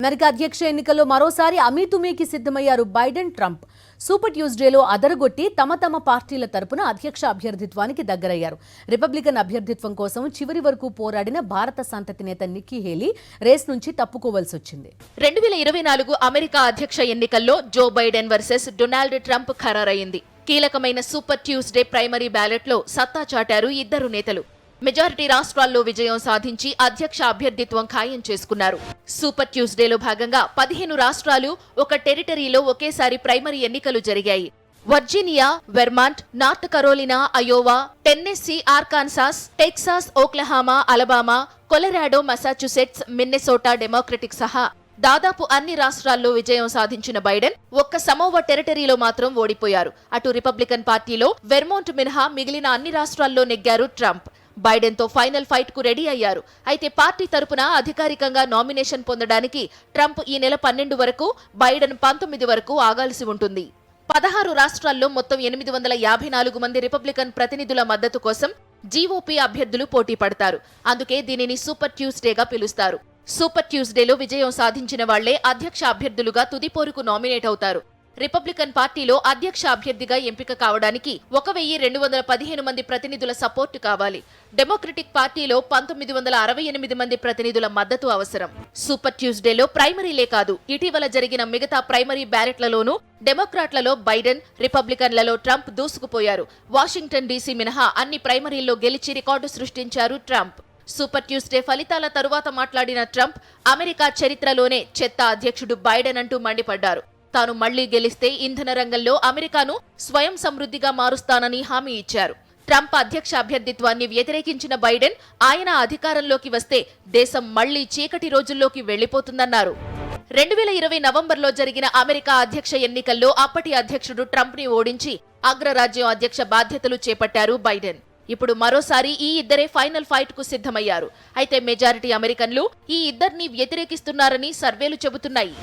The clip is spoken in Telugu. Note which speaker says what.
Speaker 1: అమెరికా అధ్యక్ష ఎన్నికల్లో మరోసారి అమీతుమీకి సిద్ధమయ్యారు బైడెన్ ట్రంప్. సూపర్ ట్యూస్డేలో అదరగొట్టి తమ పార్టీల తరపున అధ్యక్ష అభ్యర్థిత్వానికి దగ్గరయ్యారు. రిపబ్లికన్ అభ్యర్థిత్వం కోసం చివరి వరకు పోరాడిన భారత సంతతి నేత నిక్కీ హేలీ రేస్ నుంచి తప్పుకోవాల్సి వచ్చింది.
Speaker 2: 2024 అమెరికా అధ్యక్ష ఎన్నికల్లో Joe Biden versus Donald Trump ఖరారయింది. కీలకమైన సూపర్ ట్యూస్డే ప్రైమరీ బ్యాలెట్లో సత్తా చాటారు ఇద్దరు నేతలు. మెజారిటీ రాష్ట్రాల్లో విజయం సాధించి అధ్యక్ష అభ్యర్థిత్వం ఖాయం చేసుకున్నారు. సూపర్ ట్యూస్డేలో భాగంగా 15 రాష్ట్రాలు, ఒక టెరిటరీలో ఒకేసారి ప్రైమరీ ఎన్నికలు జరిగాయి. Virginia, Vermont, North Carolina, Iowa, Tennessee, Arkansas, Texas, Oklahoma, Alabama, Colorado, Massachusetts, Minnesota Democratic సహా దాదాపు అన్ని రాష్ట్రాల్లో విజయం సాధించిన బైడెన్ ఒక్క సమోవా టెరిటరీలో మాత్రం ఓడిపోయారు. అటు రిపబ్లికన్ పార్టీలో వెర్మాంట్ మినహా మిగిలిన అన్ని రాష్ట్రాల్లో నెగ్గారు ట్రంప్. బైడెన్ తో ఫైనల్ ఫైట్ కు రెడీ అయ్యారు. అయితే పార్టీ తరపున అధికారికంగా నామినేషన్ పొందడానికి ట్రంప్ ఈ నెల 12 వరకు, బైడెన్ 19 వరకు ఆగాల్సి ఉంటుంది. 16 రాష్ట్రాల్లో మొత్తం 854 మంది రిపబ్లికన్ ప్రతినిధుల మద్దతు కోసం జీఓపీ అభ్యర్థులు పోటీ పడతారు. అందుకే దీనిని సూపర్ ట్యూస్డేగా పిలుస్తారు. సూపర్ ట్యూస్డేలో విజయం సాధించిన వాళ్లే అధ్యక్ష అభ్యర్థులుగా తుదిపోరుకు నామినేట్ అవుతారు. రిపబ్లికన్ పార్టీలో అధ్యక్ష అభ్యర్థిగా ఎంపిక కావడానికి 1215 మంది ప్రతినిధుల సపోర్టు కావాలి. డెమోక్రటిక్ పార్టీలో 1968 మంది ప్రతినిధుల మద్దతు అవసరం. సూపర్ ట్యూస్డేలో ప్రైమరీలే కాదు, ఇటీవల జరిగిన మిగతా ప్రైమరీ బ్యాలెట్లలోనూ డెమోక్రాట్లలో బైడెన్, రిపబ్లికన్లలో ట్రంప్ దూసుకుపోయారు. వాషింగ్టన్ డీసీ మినహా అన్ని ప్రైమరీల్లో గెలిచి రికార్డు సృష్టించారు ట్రంప్. సూపర్ ట్యూస్డే ఫలితాల తరువాత మాట్లాడిన ట్రంప్ అమెరికా చరిత్రలోనే చెత్త అధ్యక్షుడు బైడెన్ అంటూ మండిపడ్డారు. తాను మళ్లీ గెలిస్తే ఇంధన రంగంలో అమెరికాను స్వయం సమృద్ధిగా మారుస్తానని హామీ ఇచ్చారు. ట్రంప్ అధ్యక్ష అభ్యర్థిత్వాన్ని వ్యతిరేకించిన బైడెన్ ఆయన అధికారంలోకి వస్తే దేశం మళ్లీ చీకటి రోజుల్లోకి వెళ్లిపోతుందన్నారు. 2020 నవంబర్లో జరిగిన అమెరికా అధ్యక్ష ఎన్నికల్లో అప్పటి అధ్యక్షుడు ట్రంప్ ని ఓడించి అగ్రరాజ్యం అధ్యక్ష బాధ్యతలు చేపట్టారు బైడెన్. ఇప్పుడు మరోసారి ఈ ఇద్దరే ఫైనల్ ఫైట్ కు సిద్ధమయ్యారు. అయితే మెజారిటీ అమెరికన్లు ఈ ఇద్దరిని వ్యతిరేకిస్తున్నారని సర్వేలు చెబుతున్నాయి.